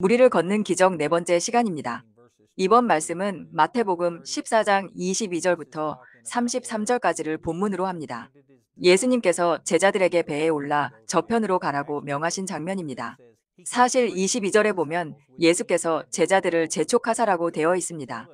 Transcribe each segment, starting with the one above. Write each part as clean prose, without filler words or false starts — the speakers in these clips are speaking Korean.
무리를 걷는 기적 네 번째 시간입니다. 이번 말씀은 마태복음 14장 22절부터 33절까지를 본문으로 합니다. 예수님께서 제자들에게 배에 올라 저편으로 가라고 명하신 장면입니다. 사실 22절에 보면 예수께서 제자들을 재촉하사라고 되어 있습니다.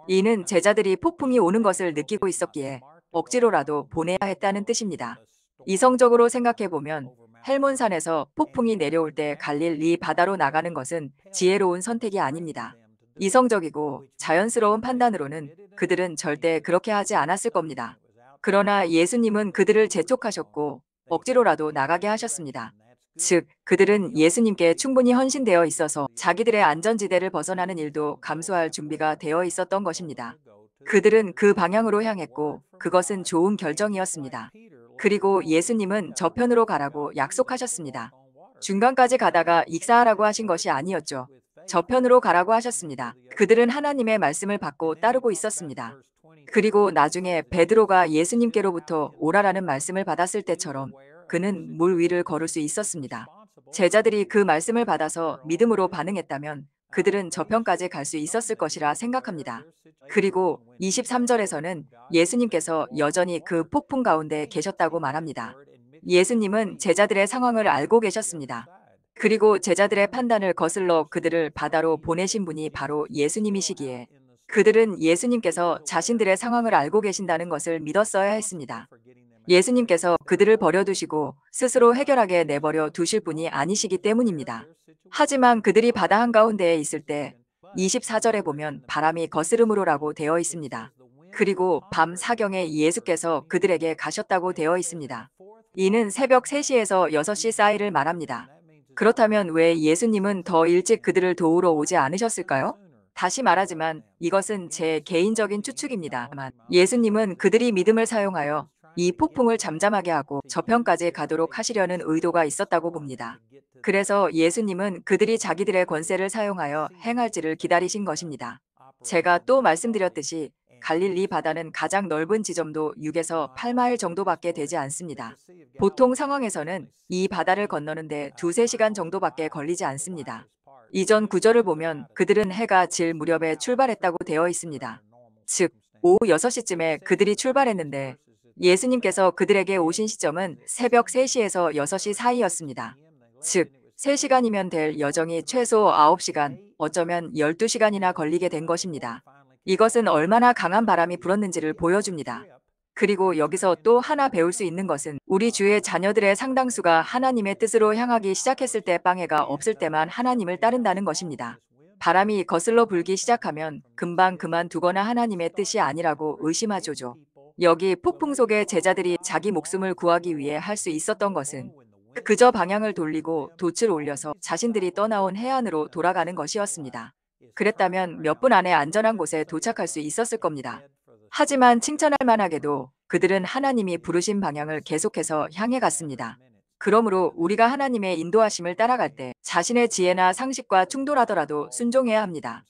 이는 제자들이 폭풍이 오는 것을 느끼고 있었기에 억지로라도 보내야 했다는 뜻입니다. 이성적으로 생각해 보면 헬몬산에서 폭풍이 내려올 때 갈릴리 바다로 나가는 것은 지혜로운 선택이 아닙니다. 이성적이고 자연스러운 판단으로는 그들은 절대 그렇게 하지 않았을 겁니다. 그러나 예수님은 그들을 재촉하셨고 억지로라도 나가게 하셨습니다. 즉, 그들은 예수님께 충분히 헌신되어 있어서 자기들의 안전지대를 벗어나는 일도 감수할 준비가 되어 있었던 것입니다. 그들은 그 방향으로 향했고 그것은 좋은 결정이었습니다. 그리고 예수님은 저편으로 가라고 약속하셨습니다. 중간까지 가다가 익사하라고 하신 것이 아니었죠. 저편으로 가라고 하셨습니다. 그들은 하나님의 말씀을 받고 따르고 있었습니다. 그리고 나중에 베드로가 예수님께로부터 오라라는 말씀을 받았을 때처럼 그는 물 위를 걸을 수 있었습니다. 제자들이 그 말씀을 받아서 믿음으로 반응했다면 그들은 저편까지 갈 수 있었을 것이라 생각합니다. 그리고 23절에서는 예수님께서 여전히 그 폭풍 가운데 계셨다고 말합니다. 예수님은 제자들의 상황을 알고 계셨습니다. 그리고 제자들의 판단을 거슬러 그들을 바다로 보내신 분이 바로 예수님이시기에 그들은 예수님께서 자신들의 상황을 알고 계신다는 것을 믿었어야 했습니다. 예수님께서 그들을 버려두시고 스스로 해결하게 내버려 두실 분이 아니시기 때문입니다. 하지만 그들이 바다 한가운데에 있을 때 24절에 보면 바람이 거스름으로라고 되어 있습니다. 그리고 밤 사경에 예수께서 그들에게 가셨다고 되어 있습니다. 이는 새벽 3시에서 6시 사이를 말합니다. 그렇다면 왜 예수님은 더 일찍 그들을 도우러 오지 않으셨을까요? 다시 말하지만 이것은 제 개인적인 추측입니다만 예수님은 그들이 믿음을 사용하여 이 폭풍을 잠잠하게 하고 저편까지 가도록 하시려는 의도가 있었다고 봅니다. 그래서 예수님은 그들이 자기들의 권세를 사용하여 행할지를 기다리신 것입니다. 제가 또 말씀드렸듯이 갈릴리 바다는 가장 넓은 지점도 6에서 8마일 정도밖에 되지 않습니다. 보통 상황에서는 이 바다를 건너는데 2~3시간 정도밖에 걸리지 않습니다. 이전 구절을 보면 그들은 해가 질 무렵에 출발했다고 되어 있습니다. 즉, 오후 6시쯤에 그들이 출발했는데 예수님께서 그들에게 오신 시점은 새벽 3시에서 6시 사이였습니다. 즉, 3시간이면 될 여정이 최소 9시간, 어쩌면 12시간이나 걸리게 된 것입니다. 이것은 얼마나 강한 바람이 불었는지를 보여줍니다. 그리고 여기서 또 하나 배울 수 있는 것은 우리 주의 자녀들의 상당수가 하나님의 뜻으로 향하기 시작했을 때 방해가 없을 때만 하나님을 따른다는 것입니다. 바람이 거슬러 불기 시작하면 금방 그만두거나 하나님의 뜻이 아니라고 의심하죠죠. 여기 폭풍 속에 제자들이 자기 목숨을 구하기 위해 할 수 있었던 것은 그저 방향을 돌리고 돛을 올려서 자신들이 떠나온 해안으로 돌아가는 것이었습니다. 그랬다면 몇 분 안에 안전한 곳에 도착할 수 있었을 겁니다. 하지만 칭찬할 만하게도 그들은 하나님이 부르신 방향을 계속해서 향해 갔습니다. 그러므로 우리가 하나님의 인도하심을 따라갈 때 자신의 지혜나 상식과 충돌하더라도 순종해야 합니다.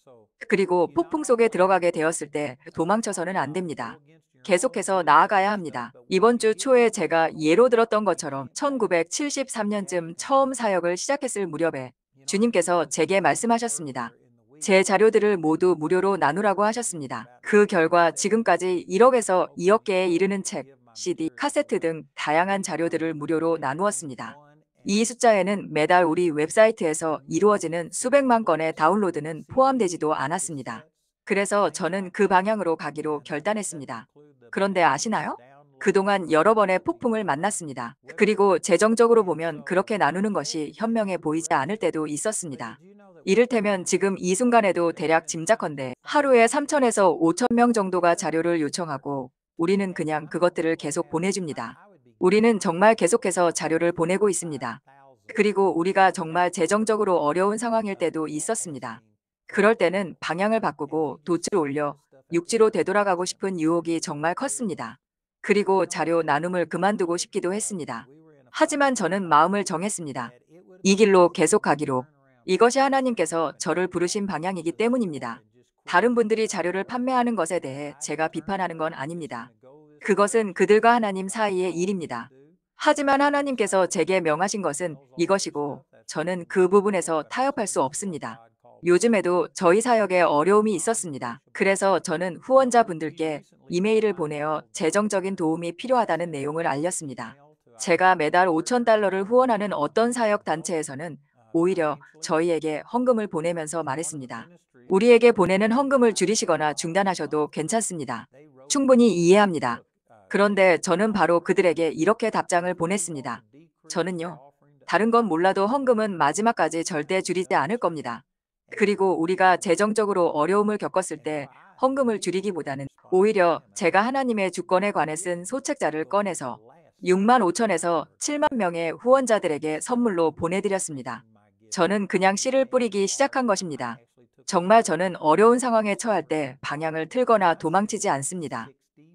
그리고 폭풍 속에 들어가게 되었을 때 도망쳐서는 안 됩니다. 계속해서 나아가야 합니다. 이번 주 초에 제가 예로 들었던 것처럼 1973년쯤 처음 사역을 시작했을 무렵에 주님께서 제게 말씀하셨습니다. 제 자료들을 모두 무료로 나누라고 하셨습니다. 그 결과 지금까지 1억에서 2억 개에 이르는 책, CD, 카세트 등 다양한 자료들을 무료로 나누었습니다. 이 숫자에는 매달 우리 웹사이트에서 이루어지는 수백만 건의 다운로드는 포함되지도 않았습니다. 그래서 저는 그 방향으로 가기로 결단했습니다. 그런데 아시나요? 그동안 여러 번의 폭풍을 만났습니다. 그리고 재정적으로 보면 그렇게 나누는 것이 현명해 보이지 않을 때도 있었습니다. 이를테면 지금 이 순간에도 대략 짐작컨대 하루에 3천에서 5천 명 정도가 자료를 요청하고 우리는 그냥 그것들을 계속 보내줍니다. 우리는 정말 계속해서 자료를 보내고 있습니다. 그리고 우리가 정말 재정적으로 어려운 상황일 때도 있었습니다. 그럴 때는 방향을 바꾸고 돛을 올려 육지로 되돌아가고 싶은 유혹이 정말 컸습니다. 그리고 자료 나눔을 그만두고 싶기도 했습니다. 하지만 저는 마음을 정했습니다. 이 길로 계속 가기로. 이것이 하나님께서 저를 부르신 방향이기 때문입니다. 다른 분들이 자료를 판매하는 것에 대해 제가 비판하는 건 아닙니다. 그것은 그들과 하나님 사이의 일입니다. 하지만 하나님께서 제게 명하신 것은 이것이고 저는 그 부분에서 타협할 수 없습니다. 요즘에도 저희 사역에 어려움이 있었습니다. 그래서 저는 후원자분들께 이메일을 보내어 재정적인 도움이 필요하다는 내용을 알렸습니다. 제가 매달 5,000달러를 후원하는 어떤 사역 단체에서는 오히려 저희에게 헌금을 보내면서 말했습니다. 우리에게 보내는 헌금을 줄이시거나 중단하셔도 괜찮습니다. 충분히 이해합니다. 그런데 저는 바로 그들에게 이렇게 답장을 보냈습니다. 저는요, 다른 건 몰라도 헌금은 마지막까지 절대 줄이지 않을 겁니다. 그리고 우리가 재정적으로 어려움을 겪었을 때 헌금을 줄이기보다는 오히려 제가 하나님의 주권에 관해 쓴 소책자를 꺼내서 6만 5천에서 7만 명의 후원자들에게 선물로 보내드렸습니다. 저는 그냥 씨를 뿌리기 시작한 것입니다. 정말 저는 어려운 상황에 처할 때 방향을 틀거나 도망치지 않습니다.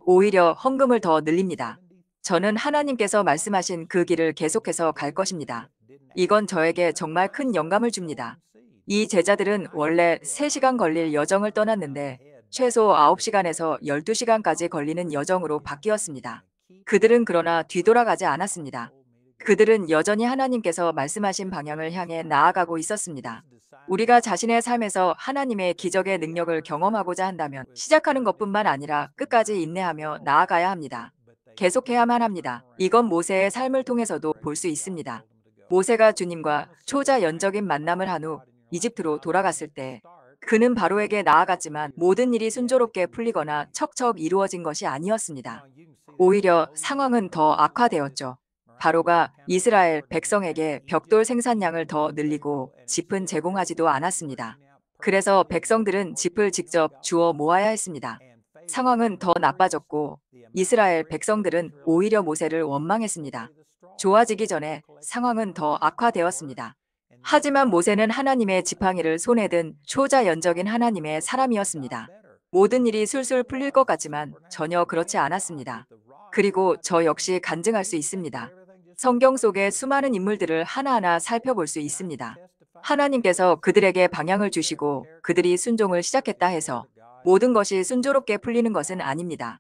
오히려 헌금을 더 늘립니다. 저는 하나님께서 말씀하신 그 길을 계속해서 갈 것입니다. 이건 저에게 정말 큰 영감을 줍니다. 이 제자들은 원래 3시간 걸릴 여정을 떠났는데 최소 9시간에서 12시간까지 걸리는 여정으로 바뀌었습니다. 그들은 그러나 뒤돌아가지 않았습니다. 그들은 여전히 하나님께서 말씀하신 방향을 향해 나아가고 있었습니다. 우리가 자신의 삶에서 하나님의 기적의 능력을 경험하고자 한다면 시작하는 것뿐만 아니라 끝까지 인내하며 나아가야 합니다. 계속해야만 합니다. 이건 모세의 삶을 통해서도 볼 수 있습니다. 모세가 주님과 초자연적인 만남을 한 후 이집트로 돌아갔을 때 그는 바로에게 나아갔지만 모든 일이 순조롭게 풀리거나 척척 이루어진 것이 아니었습니다. 오히려 상황은 더 악화되었죠. 바로가 이스라엘 백성에게 벽돌 생산량을 더 늘리고 짚은 제공하지도 않았습니다. 그래서 백성들은 짚을 직접 주워 모아야 했습니다. 상황은 더 나빠졌고 이스라엘 백성들은 오히려 모세를 원망했습니다. 좋아지기 전에 상황은 더 악화되었습니다. 하지만 모세는 하나님의 지팡이를 손에 든 초자연적인 하나님의 사람이었습니다. 모든 일이 술술 풀릴 것 같지만 전혀 그렇지 않았습니다. 그리고 저 역시 간증할 수 있습니다. 성경 속의 수많은 인물들을 하나하나 살펴볼 수 있습니다. 하나님께서 그들에게 방향을 주시고 그들이 순종을 시작했다 해서 모든 것이 순조롭게 풀리는 것은 아닙니다.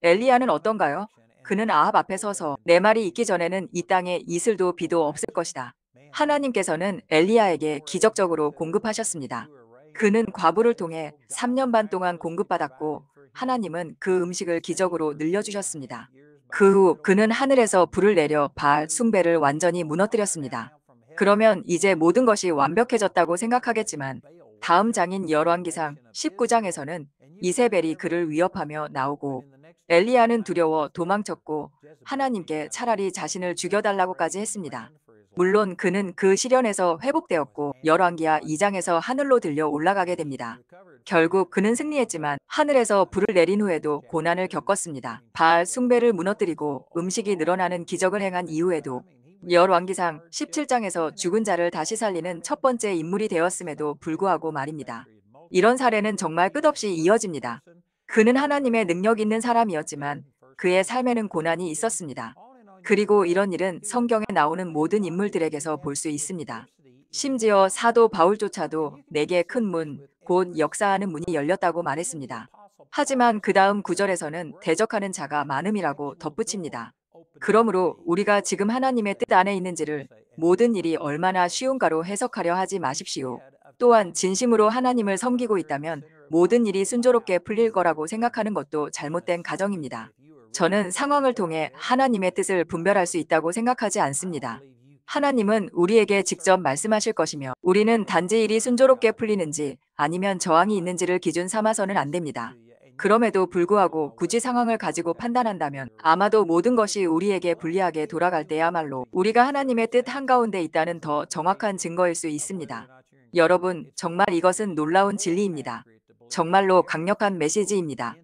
엘리야는 어떤가요? 그는 아합 앞에 서서 내 말이 있기 전에는 이 땅에 이슬도 비도 없을 것이다. 하나님께서는 엘리야에게 기적적으로 공급하셨습니다. 그는 과부를 통해 3년 반 동안 공급받았고 하나님은 그 음식을 기적으로 늘려주셨습니다. 그 후 그는 하늘에서 불을 내려 바알 숭배를 완전히 무너뜨렸습니다. 그러면 이제 모든 것이 완벽해졌다고 생각하겠지만 다음 장인 열왕기상 19장에서는 이세벨이 그를 위협하며 나오고 엘리야는 두려워 도망쳤고 하나님께 차라리 자신을 죽여달라고까지 했습니다. 물론 그는 그 시련에서 회복되었고 열왕기하 2장에서 하늘로 들려 올라가게 됩니다. 결국 그는 승리했지만 하늘에서 불을 내린 후에도 고난을 겪었습니다. 바알 숭배를 무너뜨리고 음식이 늘어나는 기적을 행한 이후에도 열왕기상 17장에서 죽은 자를 다시 살리는 첫 번째 인물이 되었음에도 불구하고 말입니다. 이런 사례는 정말 끝없이 이어집니다. 그는 하나님의 능력 있는 사람이었지만 그의 삶에는 고난이 있었습니다. 그리고 이런 일은 성경에 나오는 모든 인물들에게서 볼 수 있습니다. 심지어 사도 바울조차도 내게 큰 문, 곧 역사하는 문이 열렸다고 말했습니다. 하지만 그 다음 구절에서는 대적하는 자가 많음이라고 덧붙입니다. 그러므로 우리가 지금 하나님의 뜻 안에 있는지를 모든 일이 얼마나 쉬운가로 해석하려 하지 마십시오. 또한 진심으로 하나님을 섬기고 있다면 모든 일이 순조롭게 풀릴 거라고 생각하는 것도 잘못된 가정입니다. 저는 상황을 통해 하나님의 뜻을 분별할 수 있다고 생각하지 않습니다. 하나님은 우리에게 직접 말씀하실 것이며 우리는 단지 일이 순조롭게 풀리는지 아니면 저항이 있는지를 기준 삼아서는 안 됩니다. 그럼에도 불구하고 굳이 상황을 가지고 판단한다면 아마도 모든 것이 우리에게 불리하게 돌아갈 때야말로 우리가 하나님의 뜻 한가운데 있다는 더 정확한 증거일 수 있습니다. 여러분, 정말 이것은 놀라운 진리입니다. 정말로 강력한 메시지입니다.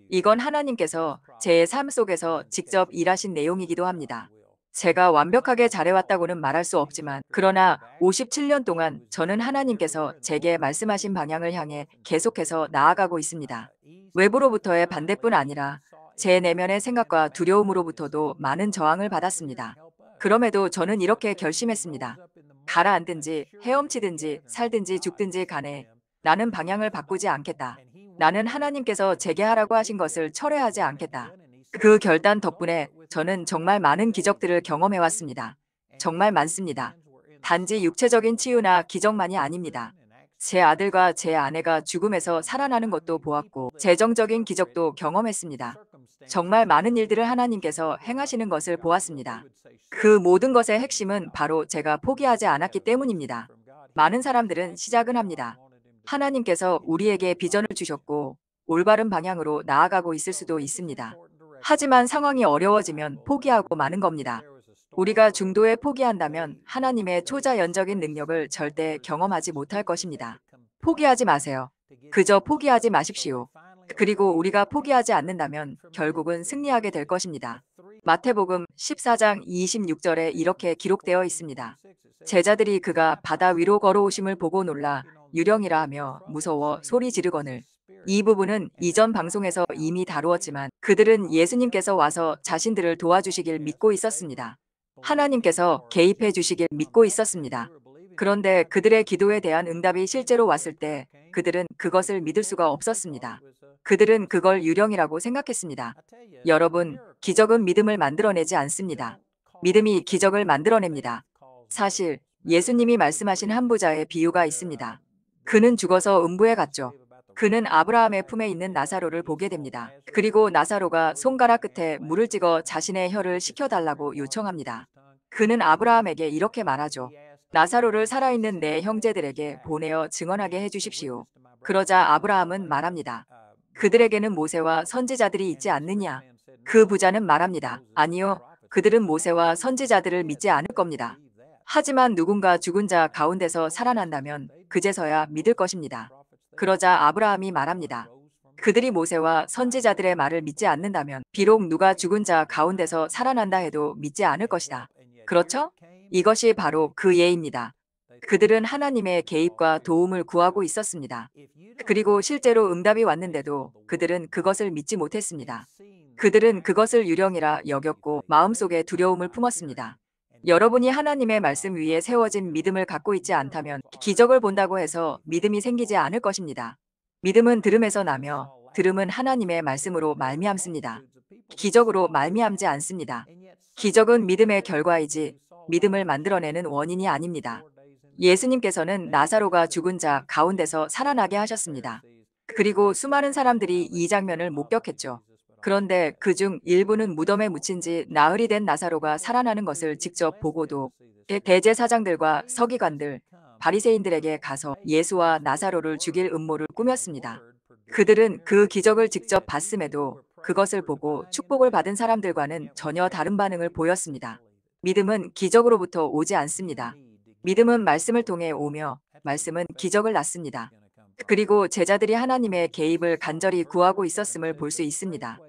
이건 하나님께서 제 삶 속에서 직접 일하신 내용이기도 합니다. 제가 완벽하게 잘해왔다고는 말할 수 없지만 그러나 57년 동안 저는 하나님께서 제게 말씀하신 방향을 향해 계속해서 나아가고 있습니다. 외부로부터의 반대뿐 아니라 제 내면의 생각과 두려움으로부터도 많은 저항을 받았습니다. 그럼에도 저는 이렇게 결심했습니다. 가라앉든지 헤엄치든지 살든지 죽든지 간에 나는 방향을 바꾸지 않겠다. 나는 하나님께서 제게 하라고 하신 것을 철회하지 않겠다. 그 결단 덕분에 저는 정말 많은 기적들을 경험해 왔습니다. 정말 많습니다. 단지 육체적인 치유나 기적만이 아닙니다. 제 아들과 제 아내가 죽음에서 살아나는 것도 보았고 재정적인 기적도 경험했습니다. 정말 많은 일들을 하나님께서 행하시는 것을 보았습니다. 그 모든 것의 핵심은 바로 제가 포기하지 않았기 때문입니다. 많은 사람들은 시작은 합니다. 하나님께서 우리에게 비전을 주셨고 올바른 방향으로 나아가고 있을 수도 있습니다. 하지만 상황이 어려워지면 포기하고 마는 겁니다. 우리가 중도에 포기한다면 하나님의 초자연적인 능력을 절대 경험하지 못할 것입니다. 포기하지 마세요. 그저 포기하지 마십시오. 그리고 우리가 포기하지 않는다면 결국은 승리하게 될 것입니다. 마태복음 14장 26절에 이렇게 기록되어 있습니다. 제자들이 그가 바다 위로 걸어오심을 보고 놀라 유령이라 하며 무서워 소리 지르거늘. 이 부분은 이전 방송에서 이미 다루었지만 그들은 예수님께서 와서 자신들을 도와주시길 믿고 있었습니다. 하나님께서 개입해 주시길 믿고 있었습니다. 그런데 그들의 기도에 대한 응답이 실제로 왔을 때 그들은 그것을 믿을 수가 없었습니다. 그들은 그걸 유령이라고 생각했습니다. 여러분, 기적은 믿음을 만들어내지 않습니다. 믿음이 기적을 만들어냅니다. 사실 예수님이 말씀하신 한 부자의 비유가 있습니다. 그는 죽어서 음부에 갔죠. 그는 아브라함의 품에 있는 나사로를 보게 됩니다. 그리고 나사로가 손가락 끝에 물을 찍어 자신의 혀를 식혀달라고 요청합니다. 그는 아브라함에게 이렇게 말하죠. 나사로를 살아있는 내 형제들에게 보내어 증언하게 해주십시오. 그러자 아브라함은 말합니다. 그들에게는 모세와 선지자들이 있지 않느냐? 그 부자는 말합니다. 아니요, 그들은 모세와 선지자들을 믿지 않을 겁니다. 하지만 누군가 죽은 자 가운데서 살아난다면 그제서야 믿을 것입니다. 그러자 아브라함이 말합니다. 그들이 모세와 선지자들의 말을 믿지 않는다면 비록 누가 죽은 자 가운데서 살아난다 해도 믿지 않을 것이다. 그렇죠? 이것이 바로 그 예입니다. 그들은 하나님의 개입과 도움을 구하고 있었습니다. 그리고 실제로 응답이 왔는데도 그들은 그것을 믿지 못했습니다. 그들은 그것을 유령이라 여겼고 마음속에 두려움을 품었습니다. 여러분이 하나님의 말씀 위에 세워진 믿음을 갖고 있지 않다면 기적을 본다고 해서 믿음이 생기지 않을 것입니다. 믿음은 들음에서 나며 들음은 하나님의 말씀으로 말미암습니다. 기적으로 말미암지 않습니다. 기적은 믿음의 결과이지 믿음을 만들어내는 원인이 아닙니다. 예수님께서는 나사로가 죽은 자 가운데서 살아나게 하셨습니다. 그리고 수많은 사람들이 이 장면을 목격했죠. 그런데 그중 일부는 무덤에 묻힌 지 나흘이 된 나사로가 살아나는 것을 직접 보고도 대제사장들과 서기관들, 바리새인들에게 가서 예수와 나사로를 죽일 음모를 꾸몄습니다. 그들은 그 기적을 직접 봤음에도 그것을 보고 축복을 받은 사람들과는 전혀 다른 반응을 보였습니다. 믿음은 기적으로부터 오지 않습니다. 믿음은 말씀을 통해 오며 말씀은 기적을 낳습니다. 그리고 제자들이 하나님의 개입을 간절히 구하고 있었음을 볼 수 있습니다.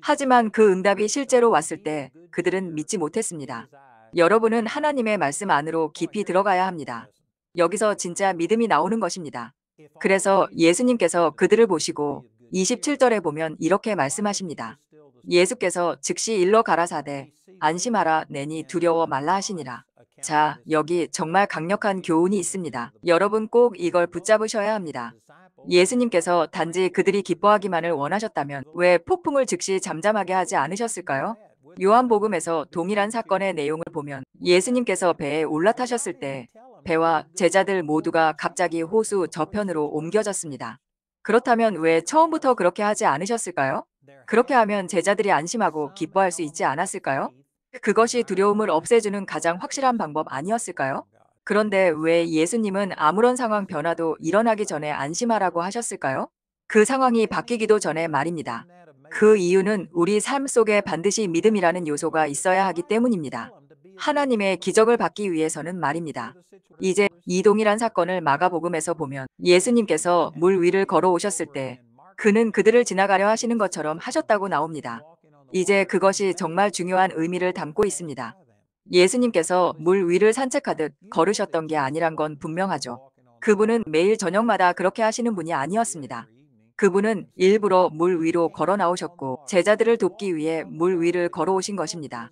하지만 그 응답이 실제로 왔을 때 그들은 믿지 못했습니다. 여러분은 하나님의 말씀 안으로 깊이 들어가야 합니다. 여기서 진짜 믿음이 나오는 것입니다. 그래서 예수님께서 그들을 보시고 27절에 보면 이렇게 말씀하십니다. 예수께서 즉시 일러 가라사대 안심하라 내니 두려워 말라 하시니라. 자, 여기 정말 강력한 교훈이 있습니다. 여러분 꼭 이걸 붙잡으셔야 합니다. 예수님께서 단지 그들이 기뻐하기만을 원하셨다면 왜 폭풍을 즉시 잠잠하게 하지 않으셨을까요? 요한복음에서 동일한 사건의 내용을 보면 예수님께서 배에 올라타셨을 때 배와 제자들 모두가 갑자기 호수 저편으로 옮겨졌습니다. 그렇다면 왜 처음부터 그렇게 하지 않으셨을까요? 그렇게 하면 제자들이 안심하고 기뻐할 수 있지 않았을까요? 그것이 두려움을 없애주는 가장 확실한 방법 아니었을까요? 그런데 왜 예수님은 아무런 상황 변화도 일어나기 전에 안심하라고 하셨을까요? 그 상황이 바뀌기도 전에 말입니다. 그 이유는 우리 삶 속에 반드시 믿음이라는 요소가 있어야 하기 때문입니다. 하나님의 기적을 받기 위해서는 말입니다. 이제 이 동일한 사건을 마가복음에서 보면 예수님께서 물 위를 걸어오셨을 때 그는 그들을 지나가려 하시는 것처럼 하셨다고 나옵니다. 이제 그것이 정말 중요한 의미를 담고 있습니다. 예수님께서 물 위를 산책하듯 걸으셨던 게 아니란 건 분명하죠. 그분은 매일 저녁마다 그렇게 하시는 분이 아니었습니다. 그분은 일부러 물 위로 걸어 나오셨고 제자들을 돕기 위해 물 위를 걸어오신 것입니다.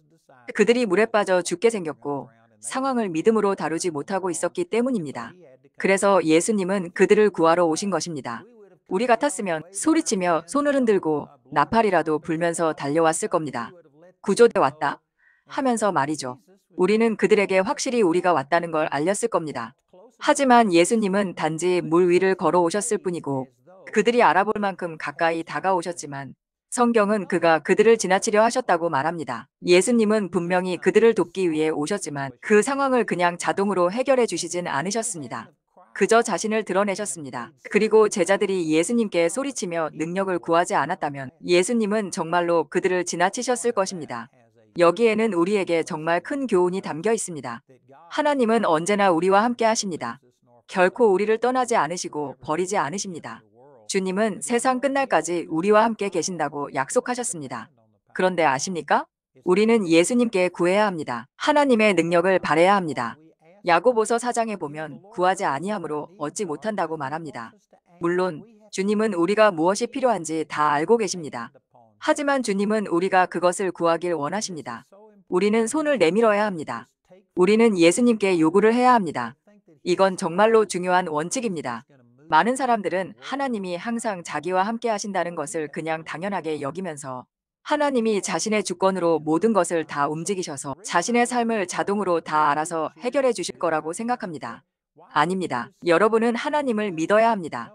그들이 물에 빠져 죽게 생겼고 상황을 믿음으로 다루지 못하고 있었기 때문입니다. 그래서 예수님은 그들을 구하러 오신 것입니다. 우리 같았으면 소리치며 손을 흔들고 나팔이라도 불면서 달려왔을 겁니다. 구조대 왔다 하면서 말이죠. 우리는 그들에게 확실히 우리가 왔다는 걸 알렸을 겁니다. 하지만 예수님은 단지 물 위를 걸어오셨을 뿐이고 그들이 알아볼 만큼 가까이 다가오셨지만 성경은 그가 그들을 지나치려 하셨다고 말합니다. 예수님은 분명히 그들을 돕기 위해 오셨지만 그 상황을 그냥 자동으로 해결해 주시진 않으셨습니다. 그저 자신을 드러내셨습니다. 그리고 제자들이 예수님께 소리치며 능력을 구하지 않았다면 예수님은 정말로 그들을 지나치셨을 것입니다. 여기에는 우리에게 정말 큰 교훈이 담겨 있습니다. 하나님은 언제나 우리와 함께 하십니다. 결코 우리를 떠나지 않으시고 버리지 않으십니다. 주님은 세상 끝날까지 우리와 함께 계신다고 약속하셨습니다. 그런데 아십니까? 우리는 예수님께 구해야 합니다. 하나님의 능력을 바라야 합니다. 야고보서 4장에 보면 구하지 아니함으로 얻지 못한다고 말합니다. 물론 주님은 우리가 무엇이 필요한지 다 알고 계십니다. 하지만 주님은 우리가 그것을 구하길 원하십니다. 우리는 손을 내밀어야 합니다. 우리는 예수님께 요구를 해야 합니다. 이건 정말로 중요한 원칙입니다. 많은 사람들은 하나님이 항상 자기와 함께 하신다는 것을 그냥 당연하게 여기면서 하나님이 자신의 주권으로 모든 것을 다 움직이셔서 자신의 삶을 자동으로 다 알아서 해결해 주실 거라고 생각합니다. 아닙니다. 여러분은 하나님을 믿어야 합니다.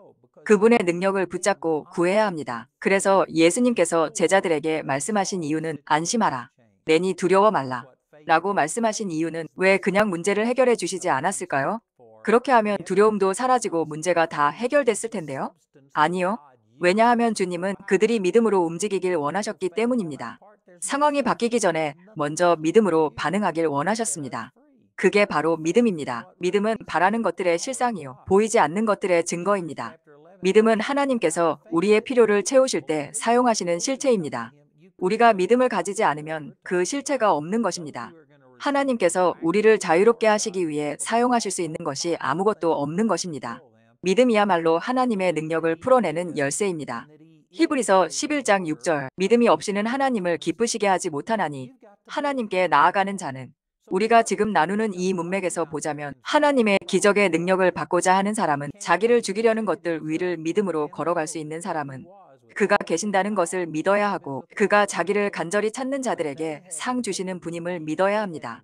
그분의 능력을 붙잡고 구해야 합니다. 그래서 예수님께서 제자들에게 말씀하신 이유는 안심하라. 내니 두려워 말라. 라고 말씀하신 이유는 왜 그냥 문제를 해결해 주시지 않았을까요? 그렇게 하면 두려움도 사라지고 문제가 다 해결됐을 텐데요. 아니요. 왜냐하면 주님은 그들이 믿음으로 움직이길 원하셨기 때문입니다. 상황이 바뀌기 전에 먼저 믿음으로 반응하길 원하셨습니다. 그게 바로 믿음입니다. 믿음은 바라는 것들의 실상이요. 보이지 않는 것들의 증거입니다. 믿음은 하나님께서 우리의 필요를 채우실 때 사용하시는 실체입니다. 우리가 믿음을 가지지 않으면 그 실체가 없는 것입니다. 하나님께서 우리를 자유롭게 하시기 위해 사용하실 수 있는 것이 아무것도 없는 것입니다. 믿음이야말로 하나님의 능력을 풀어내는 열쇠입니다. 히브리서 11장 6절 믿음이 없이는 하나님을 기쁘시게 하지 못하나니 하나님께 나아가는 자는 우리가 지금 나누는 이 문맥에서 보자면 하나님의 기적의 능력을 받고자 하는 사람은 자기를 죽이려는 것들 위를 믿음으로 걸어갈 수 있는 사람은 그가 계신다는 것을 믿어야 하고 그가 자기를 간절히 찾는 자들에게 상 주시는 분임을 믿어야 합니다.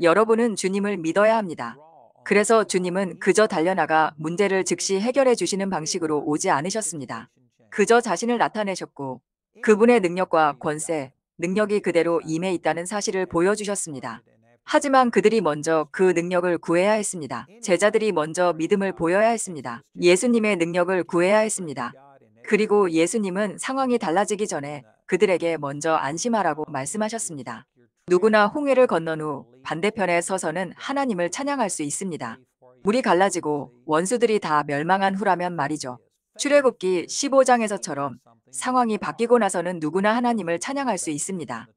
여러분은 주님을 믿어야 합니다. 그래서 주님은 그저 달려나가 문제를 즉시 해결해 주시는 방식으로 오지 않으셨습니다. 그저 자신을 나타내셨고 그분의 능력과 권세, 능력이 그대로 임해 있다는 사실을 보여주셨습니다. 하지만 그들이 먼저 그 능력을 구해야 했습니다. 제자들이 먼저 믿음을 보여야 했습니다. 예수님의 능력을 구해야 했습니다. 그리고 예수님은 상황이 달라지기 전에 그들에게 먼저 안심하라고 말씀하셨습니다. 누구나 홍해를 건넌 후 반대편에 서서는 하나님을 찬양할 수 있습니다. 물이 갈라지고 원수들이 다 멸망한 후라면 말이죠. 출애굽기 15장에서처럼 상황이 바뀌고 나서는 누구나 하나님을 찬양할 수 있습니다.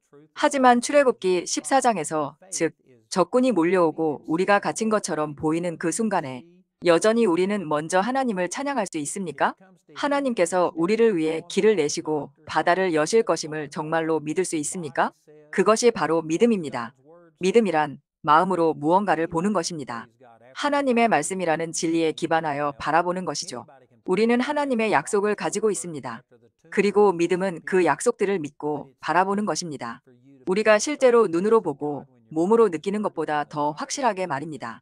하지만 출애굽기 14장에서 즉 적군이 몰려오고 우리가 갇힌 것처럼 보이는 그 순간에 여전히 우리는 먼저 하나님을 찬양할 수 있습니까? 하나님께서 우리를 위해 길을 내시고 바다를 여실 것임을 정말로 믿을 수 있습니까? 그것이 바로 믿음입니다. 믿음이란 마음으로 무언가를 보는 것입니다. 하나님의 말씀이라는 진리에 기반하여 바라보는 것이죠. 우리는 하나님의 약속을 가지고 있습니다. 그리고 믿음은 그 약속들을 믿고 바라보는 것입니다. 우리가 실제로 눈으로 보고 몸으로 느끼는 것보다 더 확실하게 말입니다.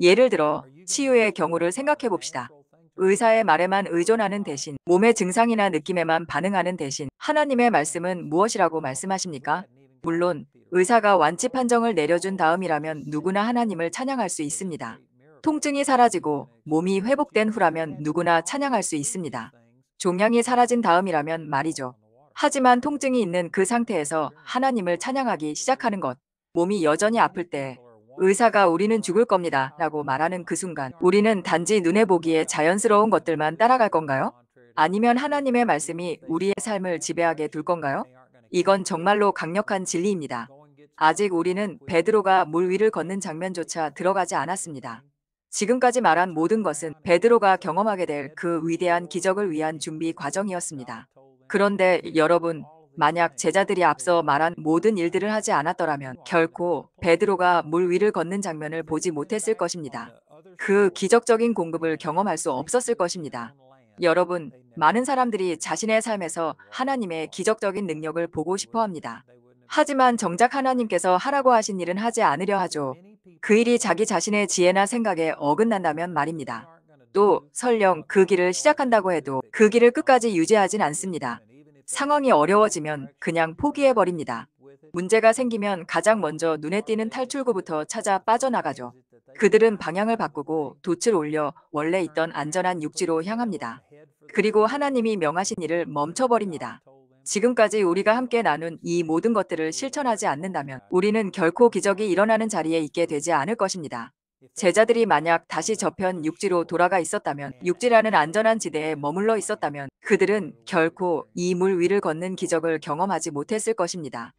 예를 들어 치유의 경우를 생각해 봅시다. 의사의 말에만 의존하는 대신 몸의 증상이나 느낌에만 반응하는 대신 하나님의 말씀은 무엇이라고 말씀하십니까? 물론 의사가 완치 판정을 내려준 다음이라면 누구나 하나님을 찬양할 수 있습니다. 통증이 사라지고 몸이 회복된 후라면 누구나 찬양할 수 있습니다. 종양이 사라진 다음이라면 말이죠. 하지만 통증이 있는 그 상태에서 하나님을 찬양하기 시작하는 것, 몸이 여전히 아플 때 의사가 우리는 죽을 겁니다 라고 말하는 그 순간 우리는 단지 눈에 보기에 자연스러운 것들만 따라갈 건가요? 아니면 하나님의 말씀이 우리의 삶을 지배하게 둘 건가요? 이건 정말로 강력한 진리입니다. 아직 우리는 베드로가 물 위를 걷는 장면조차 들어가지 않았습니다. 지금까지 말한 모든 것은 베드로가 경험하게 될 그 위대한 기적을 위한 준비 과정이었습니다. 그런데 여러분, 만약 제자들이 앞서 말한 모든 일들을 하지 않았더라면 결코 베드로가 물 위를 걷는 장면을 보지 못했을 것입니다. 그 기적적인 공급을 경험할 수 없었을 것입니다. 여러분, 많은 사람들이 자신의 삶에서 하나님의 기적적인 능력을 보고 싶어 합니다. 하지만 정작 하나님께서 하라고 하신 일은 하지 않으려 하죠. 그 일이 자기 자신의 지혜나 생각에 어긋난다면 말입니다. 또 설령 그 길을 시작한다고 해도 그 길을 끝까지 유지하진 않습니다. 상황이 어려워지면 그냥 포기해버립니다. 문제가 생기면 가장 먼저 눈에 띄는 탈출구부터 찾아 빠져나가죠. 그들은 방향을 바꾸고 돛을 올려 원래 있던 안전한 육지로 향합니다. 그리고 하나님이 명하신 일을 멈춰버립니다. 지금까지 우리가 함께 나눈 이 모든 것들을 실천하지 않는다면 우리는 결코 기적이 일어나는 자리에 있게 되지 않을 것입니다. 제자들이 만약 다시 저편 육지로 돌아가 있었다면, 육지라는 안전한 지대에 머물러 있었다면 그들은 결코 이 물 위를 걷는 기적을 경험하지 못했을 것입니다.